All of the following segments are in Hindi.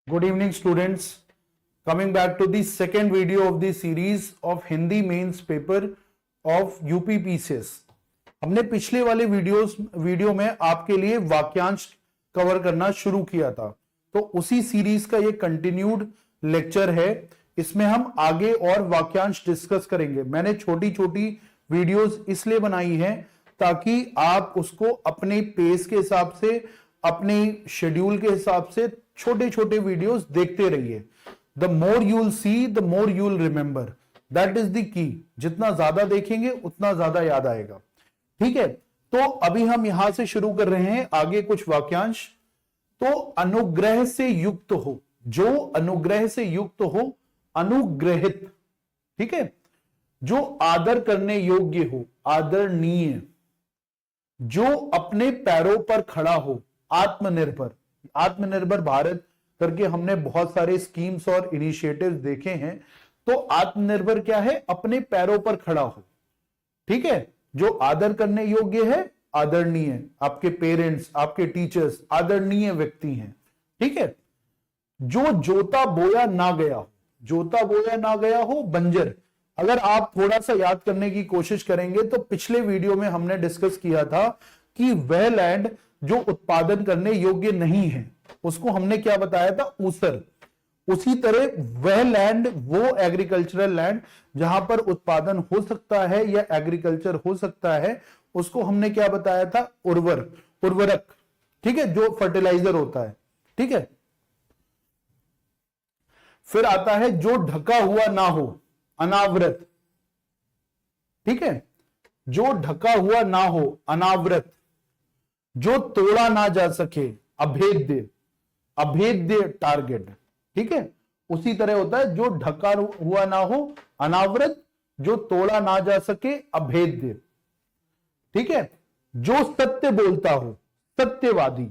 Good evening, students. Coming back to the second video of the series of Hindi mains paper of UPPCS. हमने पिछले वाले वीडियो में आपके लिए वाक्यांश कवर करना शुरू किया था, तो उसी सीरीज का ये कंटिन्यूड लेक्चर है। इसमें हम आगे और वाक्यांश डिस्कस करेंगे। मैंने छोटी छोटी वीडियोस इसलिए बनाई हैं ताकि आप उसको अपने पेस के हिसाब से, अपने शेड्यूल के हिसाब से छोटे छोटे वीडियोस देखते रहिए। The more you will see the more you will remember, that is the key. जितना ज्यादा देखेंगे उतना ज्यादा याद आएगा। ठीक है, तो अभी हम यहां से शुरू कर रहे हैं आगे कुछ वाक्यांश। तो अनुग्रह से युक्त हो, जो अनुग्रह से युक्त हो, अनुग्रहित। ठीक है, जो आदर करने योग्य हो, आदरणीय। जो अपने पैरों पर खड़ा हो, आत्मनिर्भर। आत्मनिर्भर भारत करके हमने बहुत सारे स्कीम्स और इनिशिएटिव्स देखे हैं। तो आत्मनिर्भर क्या है? अपने पैरों पर खड़ा हो। ठीक है, जो आदर करने योग्य है, आदरणीय। आपके पेरेंट्स, आपके टीचर्स आदरणीय व्यक्ति हैं। ठीक है, जो जोता बोया ना गया हो, जोता बोया ना गया हो, बंजर। अगर आप थोड़ा सा याद करने की कोशिश करेंगे तो पिछले वीडियो में हमने डिस्कस किया था कि वह लैंड जो उत्पादन करने योग्य नहीं है उसको हमने क्या बताया था? ऊसर। उसी तरह वह लैंड, वो एग्रीकल्चरल लैंड जहां पर उत्पादन हो सकता है या एग्रीकल्चर हो सकता है, उसको हमने क्या बताया था? उर्वरक। ठीक है, जो फर्टिलाइजर होता है। ठीक है, फिर आता है जो ढका हुआ ना हो, अनावृत। ठीक है, जो ढका हुआ ना हो, अनावृत। जो तोड़ा ना जा सके, अभेद्य। अभेद्य टारगेट। ठीक है, उसी तरह होता है जो ढका हुआ ना हो, अनावृत। जो तोड़ा ना जा सके, अभेद्य। ठीक है, जो सत्य बोलता हो, सत्यवादी।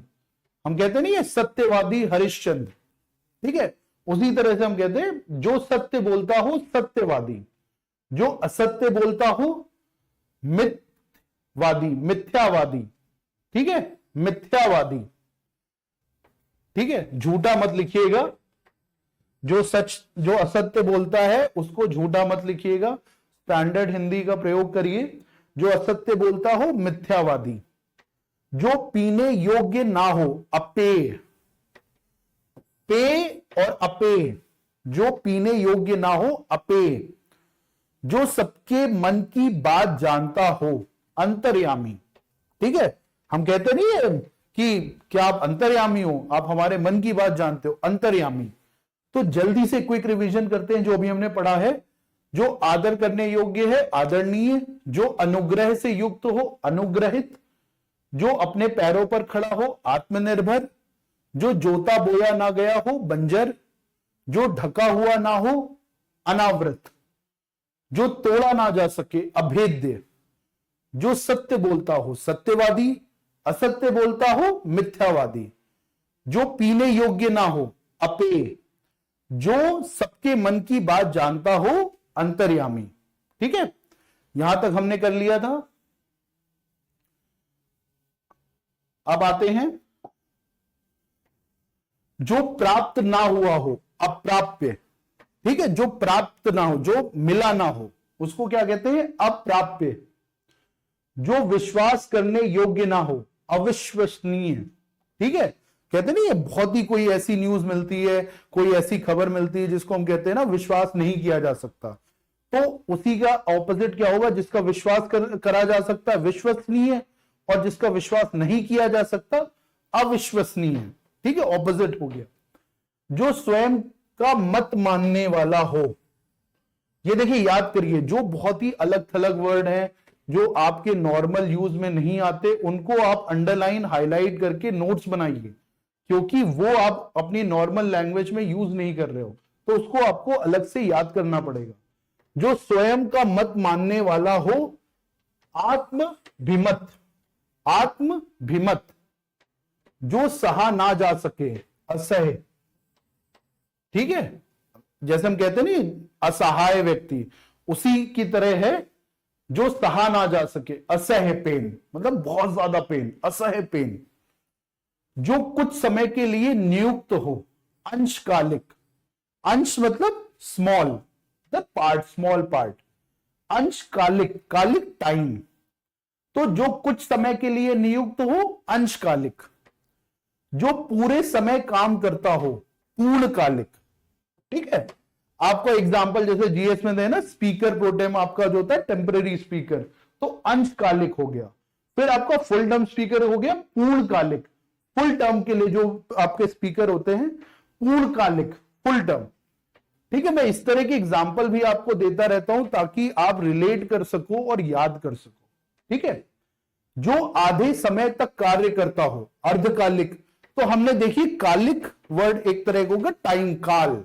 हम कहते नहीं है सत्यवादी हरिश्चंद्र। ठीक है, उसी तरह से हम कहते हैं जो सत्य बोलता हो, सत्यवादी। जो असत्य बोलता हो, मिथ्यावादी, मिथ्यावादी। ठीक है, मिथ्यावादी। ठीक है, झूठा मत लिखिएगा। जो जो असत्य बोलता है उसको झूठा मत लिखिएगा, स्टैंडर्ड हिंदी का प्रयोग करिए। जो असत्य बोलता हो, मिथ्यावादी। जो पीने योग्य ना हो, अपेय। पेय और अपेय। जो पीने योग्य ना हो, अपेय। जो सबके मन की बात जानता हो, अंतर्यामी। ठीक है, हम कहते नहीं है कि क्या आप अंतर्यामी हो, आप हमारे मन की बात जानते हो, अंतर्यामी। तो जल्दी से क्विक रिवीजन करते हैं जो अभी हमने पढ़ा है। जो आदर करने योग्य है, आदरणीय। जो अनुग्रह से युक्त हो, अनुग्रहित। जो अपने पैरों पर खड़ा हो, आत्मनिर्भर। जो जोता बोया ना गया हो, बंजर। जो ढका हुआ ना हो, अनावृत। जो तोड़ा ना जा सके, अभेद्य। जो सत्य बोलता हो, सत्यवादी। असत्य बोलता हो, मिथ्यावादी। जो पीने योग्य ना हो, अपेय। जो सबके मन की बात जानता हो, अंतर्यामी। ठीक है, यहां तक हमने कर लिया था। अब आते हैं जो प्राप्त ना हुआ हो, अप्राप्य। ठीक है, जो प्राप्त ना हो, जो मिला ना हो, उसको क्या कहते हैं? अप्राप्य। जो विश्वास करने योग्य ना हो, अविश्वसनीय। ठीक है, कहते नहीं है बहुत ही कोई ऐसी न्यूज मिलती है, कोई ऐसी खबर मिलती है जिसको हम कहते हैं ना विश्वास नहीं किया जा सकता। तो उसी का ऑपोजिट क्या होगा? जिसका विश्वास करा जा सकता है, विश्वसनीय। और जिसका विश्वास नहीं किया जा सकता, अविश्वसनीय। ठीक है, ऑपोजिट हो गया। जो स्वयं का मत मानने वाला हो। ये देखिए, याद करिए, जो बहुत ही अलग थलग वर्ड है, जो आपके नॉर्मल यूज में नहीं आते, उनको आप अंडरलाइन, हाईलाइट करके नोट्स बनाइए, क्योंकि वो आप अपनी नॉर्मल लैंग्वेज में यूज नहीं कर रहे हो, तो उसको आपको अलग से याद करना पड़ेगा। जो स्वयं का मत मानने वाला हो, आत्मभिमत। आत्मभिमत। जो सहा ना जा सके, असह्य। ठीक है, जैसे हम कहते नहीं असहाय व्यक्ति, उसी की तरह है जो सहा ना जा सके, असह्य पेन, मतलब बहुत ज्यादा पेन, असह्य पेन। जो कुछ समय के लिए नियुक्त हो, अंशकालिक। अंश मतलब small, the part, small part. अंशकालिक, कालिक टाइम, तो जो कुछ समय के लिए नियुक्त हो अंशकालिक, जो पूरे समय काम करता हो पूर्णकालिक। ठीक है, आपका एग्जांपल जैसे जीएस में देना, स्पीकर प्रोटेम आपका जो होता है टेम्पररी स्पीकर, तो अंशकालिक हो गया। फिर आपका फुल टर्म स्पीकर हो गया पूर्णकालिक, फुल टर्म के लिए जो आपके स्पीकर होते हैं पूर्णकालिक, फुल टर्म। ठीक है, मैं इस तरह के एग्जाम्पल भी आपको देता रहता हूं ताकि आप रिलेट कर सको और याद कर सको। ठीक है, जो आधे समय तक कार्य करता हो अर्धकालिक, तो हमने देखी कालिक वर्ड एक तरह का होगा टाइम, काल,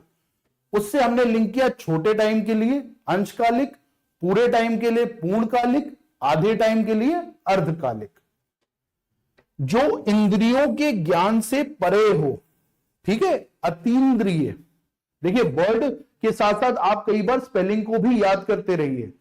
उससे हमने लिंक किया छोटे टाइम के लिए अंशकालिक, पूरे टाइम के लिए पूर्णकालिक, आधे टाइम के लिए अर्धकालिक। जो इंद्रियों के ज्ञान से परे हो, ठीक है, अतीन्द्रिय। देखिए वर्ड के साथ साथ आप कई बार स्पेलिंग को भी याद करते रहिए।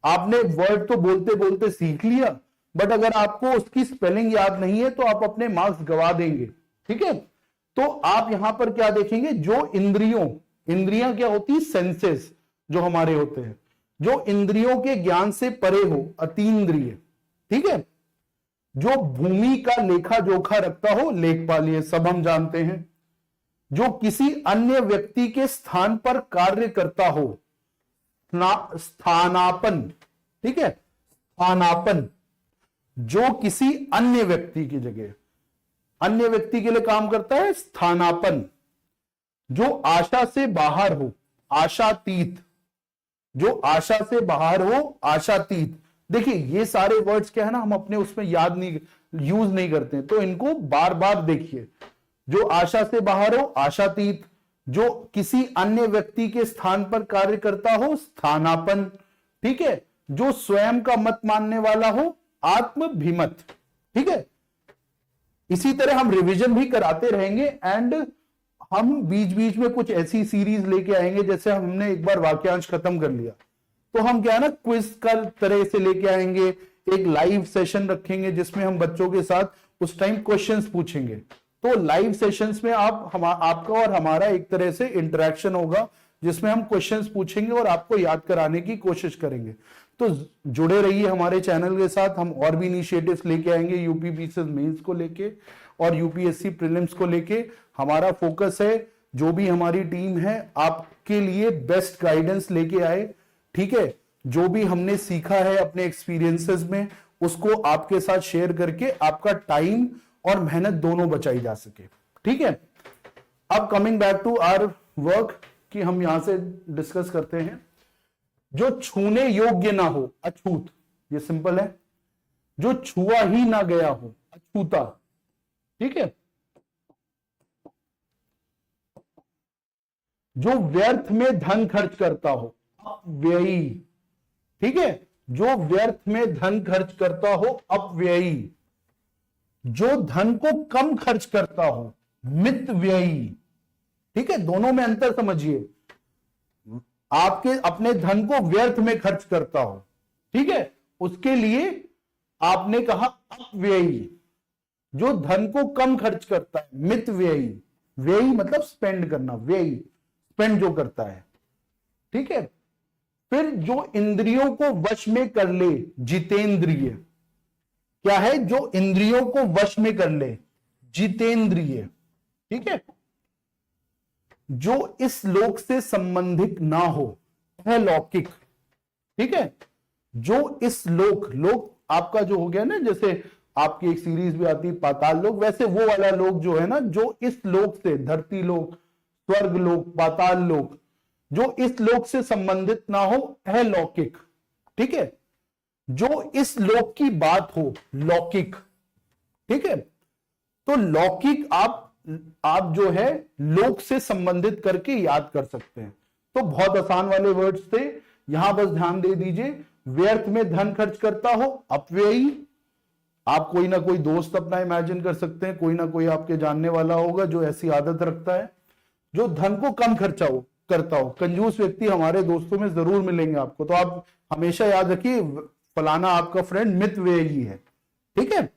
आपने वर्ड तो बोलते बोलते सीख लिया, बट अगर आपको उसकी स्पेलिंग याद नहीं है तो आप अपने मार्क्स गवा देंगे। ठीक है, तो आप यहां पर क्या देखेंगे, जो इंद्रियों, इंद्रियां क्या होती है, सेंसेस जो हमारे होते हैं, जो इंद्रियों के ज्ञान से परे हो अतीन्द्रिय। ठीक है, जो भूमि का लेखा जोखा रखता हो लेखपाल, ये सब हम जानते हैं। जो किसी अन्य व्यक्ति के स्थान पर कार्य करता हो स्थानापन। ठीक है, स्थानापन, जो किसी अन्य व्यक्ति की जगह अन्य व्यक्ति के लिए काम करता है स्थानापन। जो आशा से बाहर हो आशातीत, जो आशा से बाहर हो आशातीत। देखिए ये सारे वर्ड्स क्या है ना, हम अपने उसमें याद नहीं, यूज नहीं करते हैं, तो इनको बार बार देखिए। जो आशा से बाहर हो आशातीत, जो किसी अन्य व्यक्ति के स्थान पर कार्य करता हो स्थानापन। ठीक है, जो स्वयं का मत मानने वाला हो आत्मभिमत। ठीक है, इसी तरह हम रिवीजन भी कराते रहेंगे एंड हम बीच बीच में कुछ ऐसी सीरीज लेके आएंगे, जैसे हमने एक बार वाक्यांश खत्म कर लिया तो हम क्या है ना क्विज का तरह से लेके आएंगे, एक लाइव सेशन रखेंगे जिसमें हम बच्चों के साथ उस टाइम क्वेश्चंस पूछेंगे। तो लाइव सेशंस में आपका और हमारा एक तरह से इंटरेक्शन होगा, जिसमें हम क्वेश्चंस पूछेंगे और आपको याद कराने की कोशिश करेंगे। तो जुड़े रहिए हमारे चैनल के साथ, हम और भी इनिशिएटिव्स लेके आएंगे यूपीपीसीएस मेंस को लेके और यूपीएससी प्रीलिम्स को लेके। हमारा फोकस है, जो भी हमारी टीम है आपके लिए बेस्ट गाइडेंस लेके आए। ठीक है, जो भी हमने सीखा है अपने एक्सपीरियंसेस में उसको आपके साथ शेयर करके आपका टाइम और मेहनत दोनों बचाई जा सके। ठीक है, अब coming back to our work कि हम यहां से डिस्कस करते हैं। जो छूने योग्य ना हो अछूत, ये सिंपल है, जो छुआ ही ना गया हो अछूता। ठीक है, जो व्यर्थ में धन खर्च करता हो अपव्ययी। ठीक है, जो व्यर्थ में धन खर्च करता हो अपव्ययी। जो धन को कम खर्च करता हो मितव्ययी। ठीक है, दोनों में अंतर समझिए। आपके अपने धन को व्यर्थ में खर्च करता हो, ठीक है, उसके लिए आपने कहा अपव्ययी। जो धन को कम खर्च करता है मितव्ययी, व्ययी मतलब स्पेंड करना, व्ययी स्पेंड जो करता है। ठीक है, फिर जो इंद्रियों को वश में कर ले जितेंद्रिय। क्या है, जो इंद्रियों को वश में कर ले जितेंद्रिय। ठीक है, जो इस लोक से संबंधित ना हो अलौकिक। ठीक है, जो इस लोक, लोक आपका जो हो गया ना, जैसे आपकी एक सीरीज भी आती है पाताल लोक, वैसे वो वाला लोक जो है ना, जो इस लोक से, धरती लोक, स्वर्ग लोक, पाताल लोक, जो इस लोक से संबंधित ना हो अलौकिक। ठीक है, जो इस लोक की बात हो लौकिक। ठीक है, तो लौकिक आप जो है लोक से संबंधित करके याद कर सकते हैं। तो बहुत आसान वाले वर्ड्स थे, यहां बस ध्यान दे दीजिए। व्यर्थ में धन खर्च करता हो अपव्ययी। आप कोई ना कोई दोस्त अपना इमेजिन कर सकते हैं, कोई ना कोई आपके जानने वाला होगा जो ऐसी आदत रखता है। जो धन को कम खर्चा करता हो, कंजूस व्यक्ति हमारे दोस्तों में जरूर मिलेंगे आपको, तो आप हमेशा याद रखिए फलाना आपका फ्रेंड मितव्ययी है। ठीक है,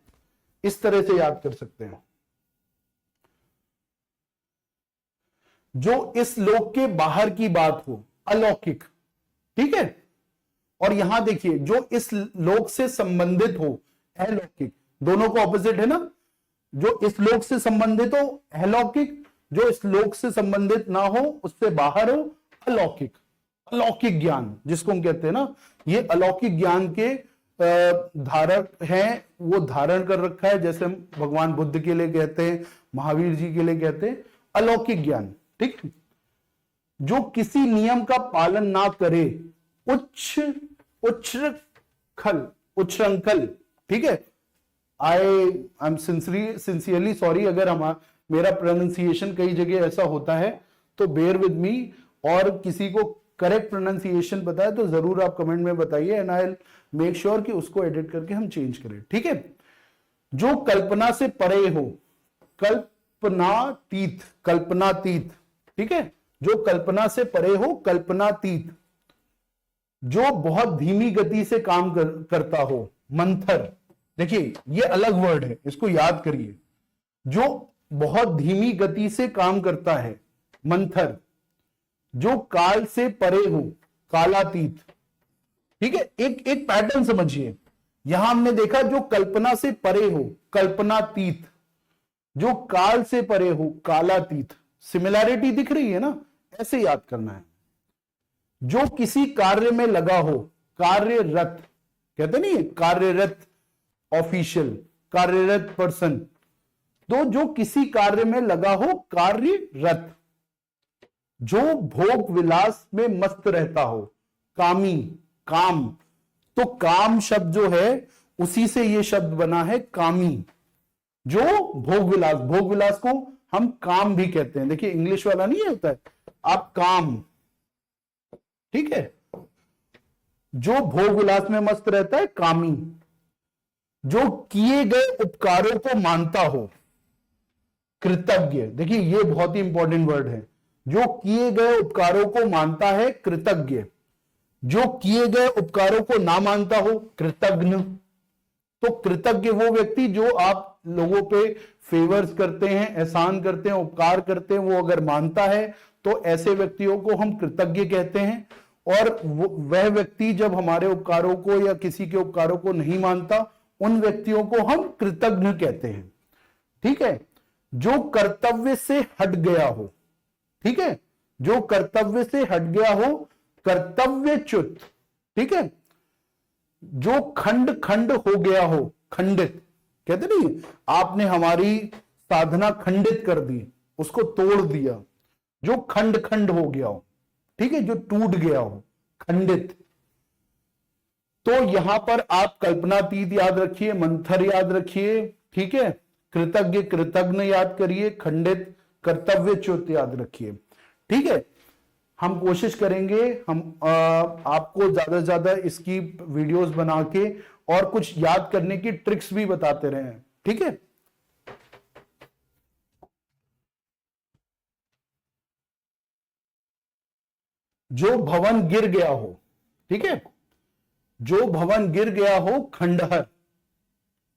इस तरह से याद कर सकते हैं। जो इस लोक के बाहर की बात हो, अलौकिक। ठीक है, और यहां देखिए जो इस लोक से संबंधित हो, अलौकिक। दोनों को ऑपोजिट है ना, जो इस लोक से संबंधित हो अलौकिक, जो इस लोक से संबंधित ना हो, उससे बाहर हो, अलौकिक। अलौकिक ज्ञान जिसको हम कहते हैं ना, ये अलौकिक ज्ञान के धारक हैं, वो धारण कर रखा है, जैसे हम भगवान बुद्ध के लिए कहते हैं, महावीर जी के लिए कहते हैं अलौकिक ज्ञान। ठीक, जो किसी नियम का पालन ना करे, उच्छृंखल। ठीक है, आई एम सिंसियरली सॉरी अगर मेरा प्रोनाउंसिएशन कई जगह ऐसा होता है, तो बेयर विद मी। और किसी को करेक्ट प्रोनाउंसिएशन पता है तो जरूर आप कमेंट में बताइए, एंड आई मेक श्योर कि उसको एडिट करके हम चेंज करें। ठीक है, जो कल्पना से परे हो, कल्पनातीत, कल्पनातीत। ठीक है, जो कल्पना से परे हो, कल्पनातीत। जो बहुत धीमी गति से काम करता हो, मंथर। देखिए ये अलग वर्ड है, इसको याद करिए। जो बहुत धीमी गति से काम करता है, मंथर। जो काल से परे हो, कालातीत। ठीक है, एक पैटर्न समझिए। यहां हमने देखा जो कल्पना से परे हो, कल्पनातीत। जो काल से परे हो, कालातीत। सिमिलैरिटी दिख रही है ना, ऐसे याद करना है। जो किसी कार्य में लगा हो, कार्यरत। कहते नहीं कार्यरत ऑफिशियल, कार्यरत पर्सन। तो जो किसी कार्य में लगा हो, कार्यरत। जो भोग विलास में मस्त रहता हो, कामी, काम। तो काम शब्द जो है उसी से ये शब्द बना है, कामी। जो भोग विलास, भोग विलास को हम काम भी कहते हैं। देखिए इंग्लिश वाला नहीं होता है, आप काम। ठीक है, जो भोग विलास में मस्त रहता है, कामी। जो किए गए उपकारों को मानता हो, कृतज्ञ। देखिए ये बहुत ही इंपॉर्टेंट वर्ड है। जो किए गए उपकारों को मानता है, कृतज्ञ। जो किए गए उपकारों को ना मानता हो, कृतज्ञ। तो कृतज्ञ वो व्यक्ति जो आप लोगों पे फेवर्स करते हैं, एहसान करते हैं, उपकार करते हैं, वो अगर मानता है तो ऐसे व्यक्तियों को हम कृतज्ञ कहते हैं। और वह व्यक्ति जब हमारे उपकारों को या किसी के उपकारों को नहीं मानता, उन व्यक्तियों को हम कृतज्ञ कहते हैं। ठीक है, जो कर्तव्य से हट गया हो। ठीक है, जो कर्तव्य से हट गया हो, कर्तव्यच्युत। ठीक है, जो खंड खंड हो गया हो, खंडित। कहते नहीं, आपने हमारी साधना खंडित कर दी, उसको तोड़ दिया। जो खंड खंड हो गया हो, ठीक है, जो टूट गया हो, खंडित। तो यहां पर आप कल्पनातीत याद रखिए, मंथर याद रखिए। ठीक है, कृतज्ञ, कृतज्ञ याद करिए, खंडित, कर्तव्यच्युत याद रखिए। ठीक है, हम कोशिश करेंगे हम आपको ज्यादा से ज्यादा इसकी वीडियोस बना के और कुछ याद करने की ट्रिक्स भी बताते रहे। ठीक है, जो भवन गिर गया हो। ठीक है, जो भवन गिर गया हो, खंडहर।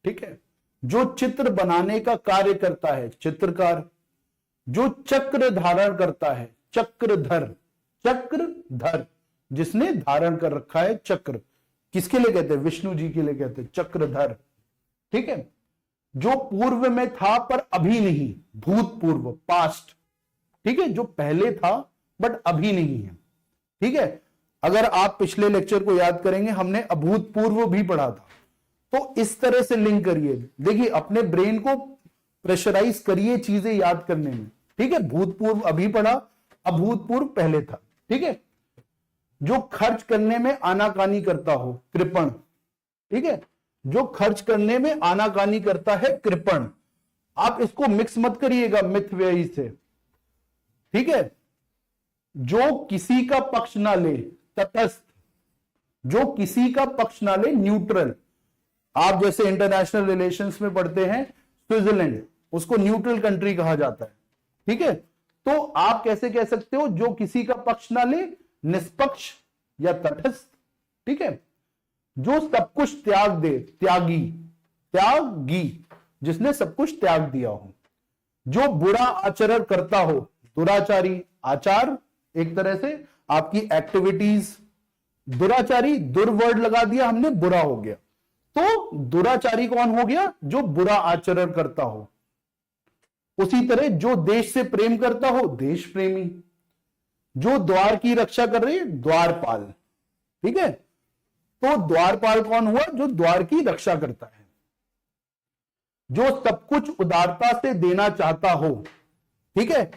ठीक है, जो चित्र बनाने का कार्य करता है, चित्रकार। जो चक्र धारण करता है, चक्रधर। चक्रधर, जिसने धारण कर रखा है चक्र। किसके लिए कहते हैं? विष्णु जी के लिए कहते हैं, चक्रधर। ठीक है, जो पूर्व में था पर अभी नहीं, भूतपूर्व, पास्ट। ठीक है, जो पहले था बट अभी नहीं है। ठीक है, अगर आप पिछले लेक्चर को याद करेंगे, हमने अभूतपूर्व भी पढ़ा था। तो इस तरह से लिंक करिए। देखिए अपने ब्रेन को प्रेशराइज करिए चीजें याद करने में। ठीक है, भूतपूर्व अभी पढ़ा, अभूतपूर्व पहले था। ठीक है, जो खर्च करने में आनाकानी करता हो, कृपण। ठीक है, जो खर्च करने में आनाकानी करता है, कृपण। आप इसको मिक्स मत करिएगा मिथ व्ययी से। ठीक है, जो किसी का पक्ष ना ले, तटस्थ। जो किसी का पक्ष ना ले, न्यूट्रल। आप जैसे इंटरनेशनल रिलेशंस में पढ़ते हैं, स्विट्जरलैंड, उसको न्यूट्रल कंट्री कहा जाता है। ठीक है, तो आप कैसे कह सकते हो? जो किसी का पक्ष ना ले, निष्पक्ष या तटस्थ। ठीक है, जो सब कुछ त्याग दे, त्यागी। त्यागी, जिसने सब कुछ त्याग दिया हो। जो बुरा आचरण करता हो, दुराचारी, आचार एक तरह से आपकी एक्टिविटीज, दुराचारी दुर्वर्ड लगा दिया हमने, बुरा हो गया। तो दुराचारी कौन हो गया? जो बुरा आचरण करता हो। उसी तरह जो देश से प्रेम करता हो, देश प्रेमी। जो द्वार की रक्षा कर रहे, द्वारपाल। ठीक है, तो द्वारपाल कौन हुआ? जो द्वार की रक्षा करता है, जो सब कुछ उदारता से देना चाहता हो। ठीक है,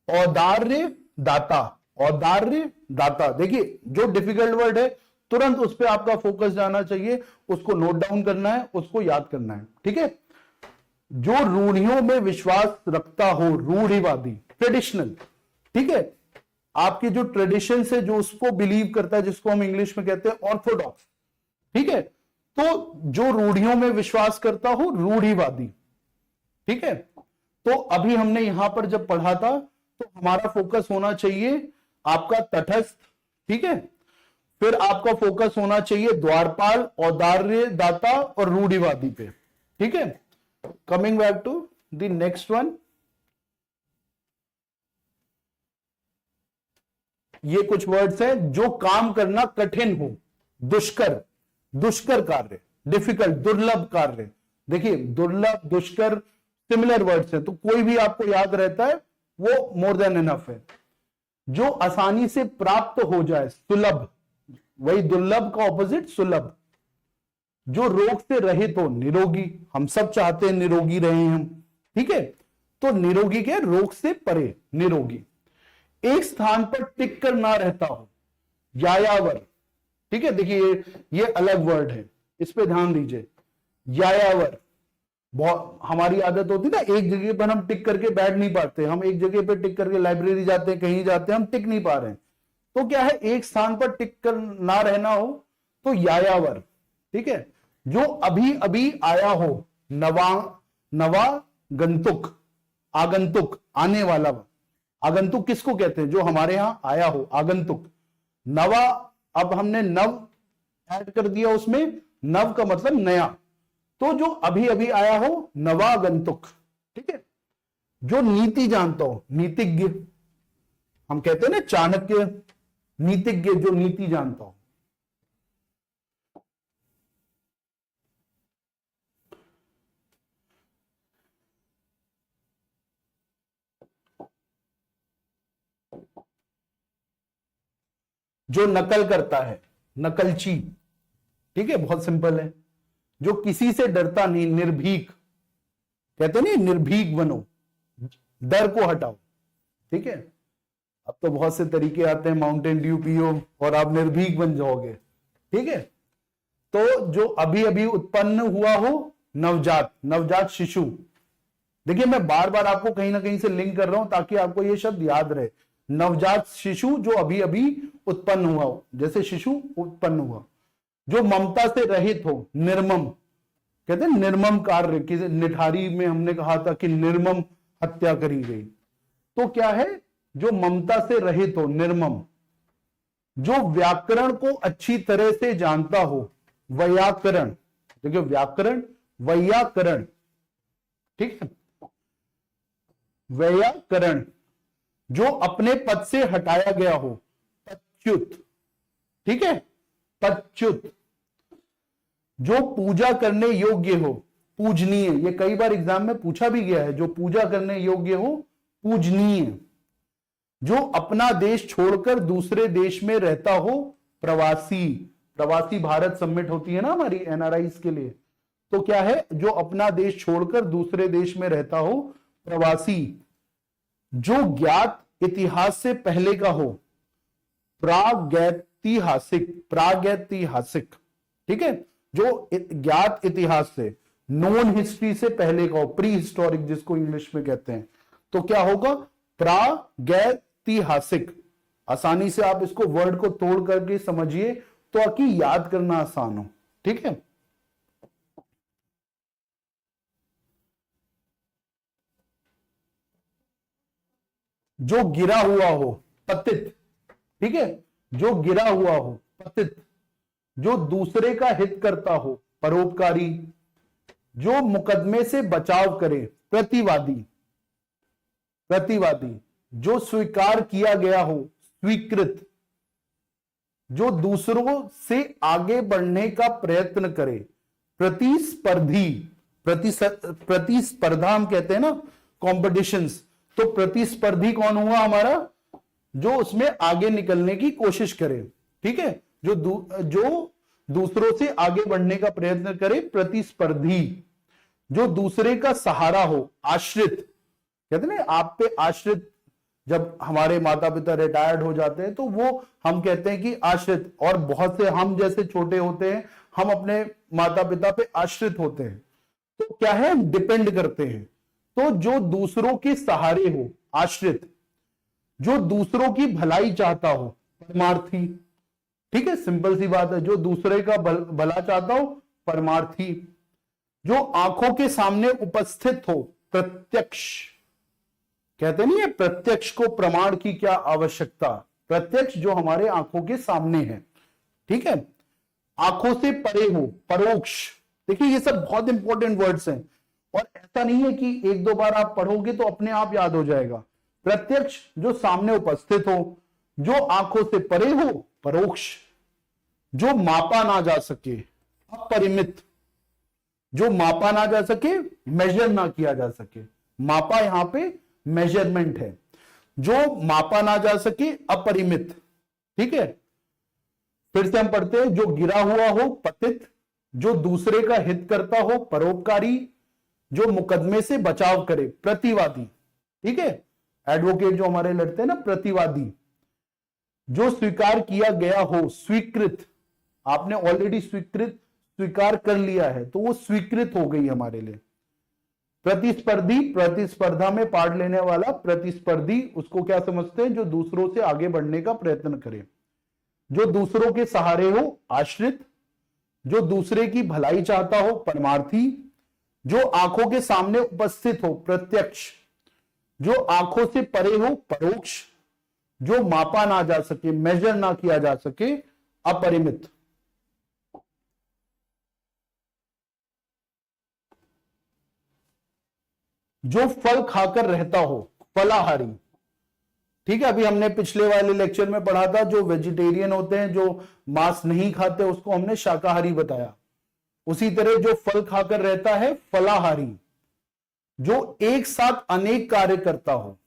औदार्य दाता, औदार्य दाता। देखिए जो डिफिकल्ट वर्ड है तुरंत उस पर आपका फोकस जाना चाहिए, उसको नोट डाउन करना है, उसको याद करना है। ठीक है, जो रूढ़ियों में विश्वास रखता हो, रूढ़िवादी, ट्रेडिशनल। ठीक है, आपके जो ट्रेडिशन से जो उसको बिलीव करता है, जिसको हम इंग्लिश में कहते हैं ऑर्थोडॉक्स। ठीक है, तो जो रूढ़ियों में विश्वास करता हो, रूढ़िवादी। ठीक है, तो अभी हमने यहां पर जब पढ़ा था तो हमारा फोकस होना चाहिए आपका तटस्थ। ठीक है, फिर आपका फोकस होना चाहिए द्वारपाल, औदार्य दाता और रूढ़िवादी पे। ठीक है, coming back to the next one. ये कुछ वर्ड्स हैं जो काम करना कठिन हो, दुष्कर, दुष्कर कार्य, डिफिकल्ट, दुर्लभ कार्य। देखिए दुर्लभ, दुष्कर सिमिलर वर्ड्स हैं, तो कोई भी आपको याद रहता है वो मोर देन इनफ है। जो आसानी से प्राप्त हो जाए, सुलभ, वही दुर्लभ का ऑपोजिट सुलभ। जो रोग से रहित हो, निरोगी। हम सब चाहते हैं निरोगी रहे हम। ठीक है, तो निरोगी के रोग से परे, निरोगी। एक स्थान पर टिक कर ना रहता हो, यायावर। ठीक है, देखिए ये अलग वर्ड है, इस पे ध्यान दीजिए। यायावर, बहुत हमारी आदत होती ना, एक जगह पर हम टिक करके बैठ नहीं पाते। हम एक जगह पे टिक करके लाइब्रेरी जाते हैं, कहीं जाते हैं, हम टिक नहीं पा रहे हैं। तो क्या है, एक स्थान पर टिक कर ना रहना हो तो यायावर। ठीक है, जो अभी अभी आया हो, नवा, नवा गंतुक, आगंतुक, आने वाला। आगंतुक किसको कहते हैं? जो हमारे यहां आया हो, आगंतुक। नवा, अब हमने नव ऐड कर दिया उसमें, नव का मतलब नया, तो जो अभी अभी आया हो, नवागंतुक। ठीक है, जो नीति जानता हो, नीतिज्ञ। हम कहते हैं ना चाणक्य, नीतिज्ञ, जो नीति जानता हो। जो नकल करता है, नकलची। ठीक है, बहुत सिंपल है। जो किसी से डरता नहीं, निर्भीक। कहते नहीं, निर्भीक बनो, डर को हटाओ। ठीक है, अब तो बहुत से तरीके आते हैं, माउंटेन ड्यू पियो और आप निर्भीक बन जाओगे। ठीक है, तो जो अभी अभी उत्पन्न हुआ हो, नवजात, नवजात शिशु। देखिए मैं बार बार आपको कहीं ना कहीं से लिंक कर रहा हूं ताकि आपको यह शब्द याद रहे। नवजात शिशु जो अभी अभी उत्पन्न हुआ हो, जैसे शिशु उत्पन्न हुआ। जो ममता से रहित हो, निर्मम। कहते हैं निर्मम कार्य, कि निठारी में हमने कहा था कि निर्मम हत्या करी गई। तो क्या है, जो ममता से रहित हो, निर्मम। जो व्याकरण को अच्छी तरह से जानता हो, वैयाकरण। देखिए व्याकरण, वैयाकरण। ठीक है, वैयाकरण। जो अपने पद से हटाया गया हो, पदच्युत। ठीक है, पदच्युत। जो पूजा करने योग्य हो, पूजनीय। ये कई बार एग्जाम में पूछा भी गया है, जो पूजा करने योग्य हो, पूजनीय। जो अपना देश छोड़कर दूसरे देश में रहता हो, प्रवासी। प्रवासी भारत समिट होती है ना हमारी एनआरआईज के लिए, तो क्या है, जो अपना देश छोड़कर दूसरे देश में रहता हो, प्रवासी। जो ज्ञात इतिहास से पहले का हो, प्रागैतिहासिक, प्रागैतिहासिक। ठीक है, जो ज्ञात इतिहास से, नोन हिस्ट्री से पहले का हो, प्री हिस्टोरिक जिसको इंग्लिश में कहते हैं, तो क्या होगा, प्रागैतिहासिक। आसानी से आप इसको वर्ड को तोड़ करके समझिए तो आपकी याद करना आसान हो। ठीक है, जो गिरा हुआ हो, पतित। ठीक है, जो गिरा हुआ हो, पतित। जो दूसरे का हित करता हो, परोपकारी। जो मुकदमे से बचाव करे, प्रतिवादी, प्रतिवादी। जो स्वीकार किया गया हो, स्वीकृत, जो दूसरों से आगे बढ़ने का प्रयत्न करे, प्रतिस्पर्धी, प्रतिस्पर्धा हम कहते हैं ना, कॉम्पिटिशंस, तो प्रतिस्पर्धी कौन हुआ हमारा, जो उसमें आगे निकलने की कोशिश करे, ठीक है, जो दूसरों से आगे बढ़ने का प्रयत्न करे, प्रतिस्पर्धी, जो दूसरे का सहारा हो, आश्रित, कहते ना आप पे आश्रित, जब हमारे माता पिता रिटायर्ड हो जाते हैं तो वो हम कहते हैं कि आश्रित, और बहुत से हम जैसे छोटे होते हैं, हम अपने माता पिता पे आश्रित होते हैं, तो क्या है, डिपेंड करते हैं, तो जो दूसरों के सहारे हो, आश्रित, जो दूसरों की भलाई चाहता हो, परमार्थी, ठीक है, सिंपल सी बात है, जो दूसरे का भला चाहता हो, परमार्थी, जो आंखों के सामने उपस्थित हो, प्रत्यक्ष, कहते नहीं है प्रत्यक्ष को प्रमाण की क्या आवश्यकता, प्रत्यक्ष जो हमारे आंखों के सामने है, ठीक है, आंखों से परे हो, परोक्ष, देखिए ये सब बहुत इंपॉर्टेंट वर्ड्स हैं, और ऐसा नहीं है कि एक दो बार आप पढ़ोगे तो अपने आप याद हो जाएगा। प्रत्यक्ष जो सामने उपस्थित हो, जो आंखों से परे हो, परोक्ष, जो मापा ना जा सके, अपरिमित, जो मापा ना जा सके, मेजर ना किया जा सके, मापा यहां पे मेजरमेंट है, जो मापा ना जा सके, अपरिमित, ठीक है, फिर से हम पढ़ते हैं, जो गिरा हुआ हो, पतित, जो दूसरे का हित करता हो, परोपकारी, जो मुकदमे से बचाव करे, प्रतिवादी, ठीक है, एडवोकेट जो हमारे लड़ते हैं ना, प्रतिवादी, जो स्वीकार किया गया हो, स्वीकृत, आपने ऑलरेडी स्वीकार कर लिया है तो वो स्वीकृत हो गई हमारे लिए। प्रतिस्पर्धी, प्रतिस्पर्धा में पार्ट लेने वाला, प्रतिस्पर्धी उसको क्या समझते हैं, जो दूसरों से आगे बढ़ने का प्रयत्न करे, जो दूसरों के सहारे हो, आश्रित, जो दूसरे की भलाई चाहता हो, परमार्थी, जो आंखों के सामने उपस्थित हो, प्रत्यक्ष, जो आंखों से परे हो, परोक्ष, जो मापा ना जा सके, मेजर ना किया जा सके, अपरिमित। जो फल खाकर रहता हो, फलाहारी, ठीक है, अभी हमने पिछले वाले लेक्चर में पढ़ा था, जो वेजिटेरियन होते हैं, जो मांस नहीं खाते, उसको हमने शाकाहारी बताया। उसी तरह जो फल खाकर रहता है, फलाहारी, जो एक साथ अनेक कार्य करता हो,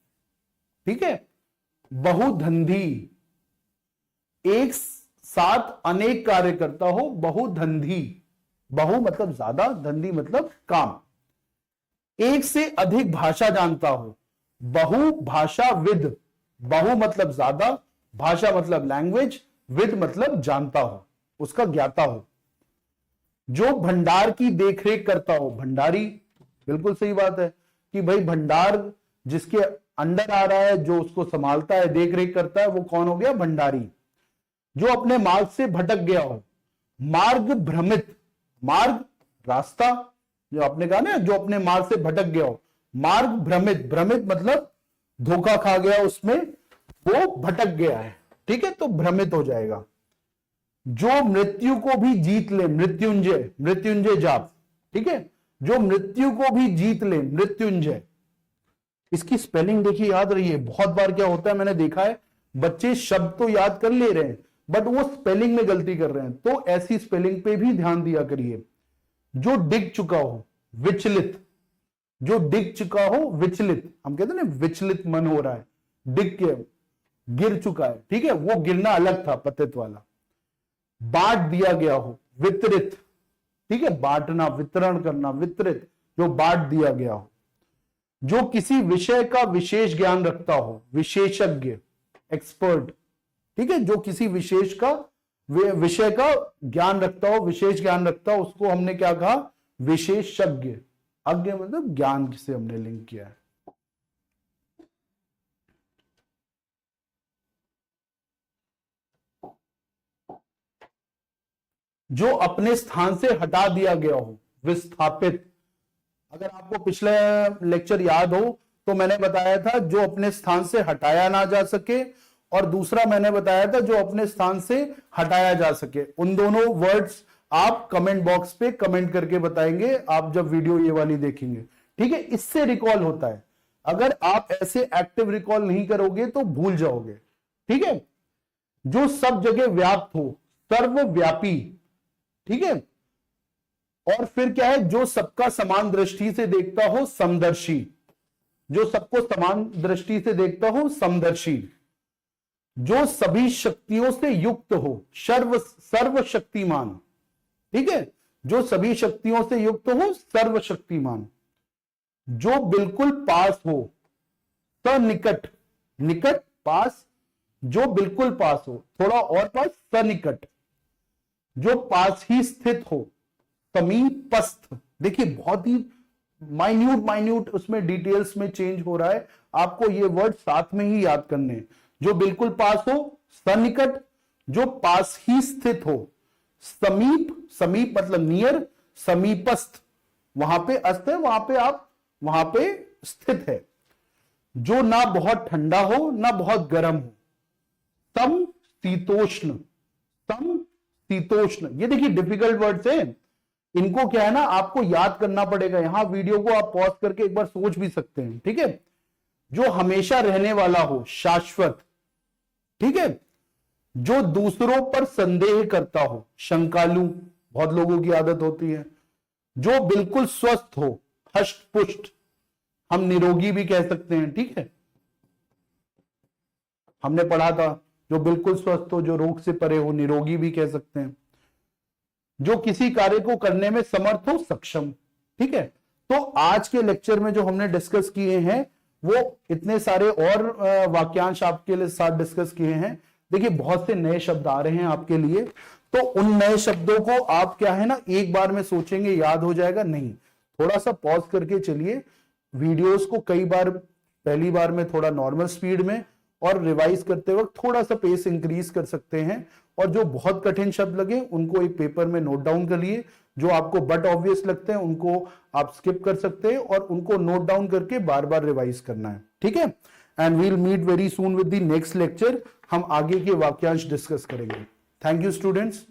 ठीक है, बहुधंधी, एक साथ अनेक कार्य करता हो, बहुधंधी, बहु मतलब ज्यादा, धंधी मतलब काम, एक से अधिक भाषा जानता हो, बहु भाषाविद, बहु मतलब ज्यादा, भाषा मतलब लैंग्वेज, विद मतलब जानता हो, उसका ज्ञाता हो, जो भंडार की देखरेख करता हो, भंडारी, बिल्कुल सही बात है कि भाई भंडार जिसके अंडर आ रहा है, जो उसको संभालता है, देखरेख करता है, वो कौन हो गया, भंडारी। जो अपने मार्ग से भटक गया हो, मार्ग भ्रमित, मार्ग रास्ता, जो आपने कहा ना, जो अपने मार्ग से भटक गया हो, मार्ग भ्रमित, भ्रमित मतलब धोखा खा गया, उसमें वो भटक गया है, ठीक है, तो भ्रमित हो जाएगा। जो मृत्यु को भी जीत ले, मृत्युंजय, मृत्युंजय जाप, ठीक है, जो मृत्यु को भी जीत ले, मृत्युंजय, इसकी स्पेलिंग देखिए, याद रही है, बहुत बार क्या होता है, मैंने देखा है बच्चे शब्द तो याद कर ले रहे हैं बट वो स्पेलिंग में गलती कर रहे हैं, तो ऐसी स्पेलिंग पे भी ध्यान दिया करिए। जो डिग चुका हो, विचलित, जो डिग चुका हो, विचलित, हम कहते हैं ना विचलित मन हो रहा है, डिग के गिर चुका है, ठीक है, वो गिरना अलग था, पतित वाला। बांट दिया गया हो, वितरित, ठीक है, बांटना, वितरण करना, वितरित, जो बांट दिया गया हो। जो किसी विषय का विशेष ज्ञान रखता हो, विशेषज्ञ, एक्सपर्ट, ठीक है, जो किसी विशेष का विषय का ज्ञान रखता हो, विशेष ज्ञान रखता हो, उसको हमने क्या कहा, विशेषज्ञ। अज्ञ मतलब ज्ञान से हमने लिंक किया है। जो अपने स्थान से हटा दिया गया हो, विस्थापित। अगर आपको पिछले लेक्चर याद हो तो मैंने बताया था जो अपने स्थान से हटाया ना जा सके, और दूसरा मैंने बताया था जो अपने स्थान से हटाया जा सके। उन दोनों वर्ड्स आप कमेंट बॉक्स पे कमेंट करके बताएंगे आप जब वीडियो ये वाली देखेंगे, ठीक है। इससे रिकॉल होता है अगर आप ऐसे एक्टिव रिकॉल नहीं करोगे तो भूल जाओगे, ठीक है। जो सब जगह व्याप्त हो, सर्वव्यापी, ठीक है। और फिर क्या है, जो सबका समान दृष्टि से देखता हो, समदर्शी, जो सबको समान दृष्टि से देखता हो, समदर्शी। जो सभी शक्तियों से युक्त हो, सर्वशक्तिमान, ठीक है। जो सभी शक्तियों से युक्त हो, सर्वशक्तिमान। जो बिल्कुल पास हो, सनिकट, निकट, पास, जो बिल्कुल पास हो, थोड़ा और पास, सनिकट। जो पास ही स्थित हो, समीपस्थ। देखिए बहुत ही माइन्यूट उसमें डिटेल्स में चेंज हो रहा है, आपको ये वर्ड साथ में ही याद करने हैं। जो बिल्कुल पास हो, सनिकट, जो पास ही स्थित हो, समीप, समीप मतलब नियर, समीपस्थ, वहां पे अस्त है, वहां पे आप वहां पे स्थित है। जो ना बहुत ठंडा हो ना बहुत गर्म हो, सम शीतोष्ण, सम शीतोष्ण। ये देखिए डिफिकल्ट वर्ड्स हैं, इनको क्या है ना आपको याद करना पड़ेगा। यहां वीडियो को आप पॉज करके एक बार सोच भी सकते हैं, ठीक है। जो हमेशा रहने वाला हो, शाश्वत, ठीक है। जो दूसरों पर संदेह करता हो, शंकालु, बहुत लोगों की आदत होती है। जो बिल्कुल स्वस्थ हो, हष्ट पुष्ट, हम निरोगी भी कह सकते हैं, ठीक है। हमने पढ़ा था, जो बिल्कुल स्वस्थ हो, जो रोग से परे हो, निरोगी भी कह सकते हैं। जो किसी कार्य को करने में समर्थ हो, सक्षम, ठीक है। तो आज के लेक्चर में जो हमने डिस्कस किए हैं वो इतने सारे और वाक्यांश आपके लिए साथ डिस्कस किए हैं। देखिए बहुत से नए शब्द आ रहे हैं आपके लिए, तो उन नए शब्दों को आप क्या है ना एक बार में सोचेंगे याद हो जाएगा, नहीं, थोड़ा सा पॉज करके चलिए। वीडियोस को कई बार, पहली बार में थोड़ा नॉर्मल स्पीड में, और रिवाइज करते वक्त थोड़ा सा पेस इंक्रीज कर सकते हैं। और जो बहुत कठिन शब्द लगे उनको एक पेपर में नोट डाउन करिए, जो आपको बट ऑब्वियस लगते हैं उनको आप स्किप कर सकते हैं, और उनको नोट डाउन करके बार बार रिवाइज करना है, ठीक है। And we'll meet very soon with the next lecture. हम आगे के वाक्यांश डिस्कस करेंगे। Thank you students.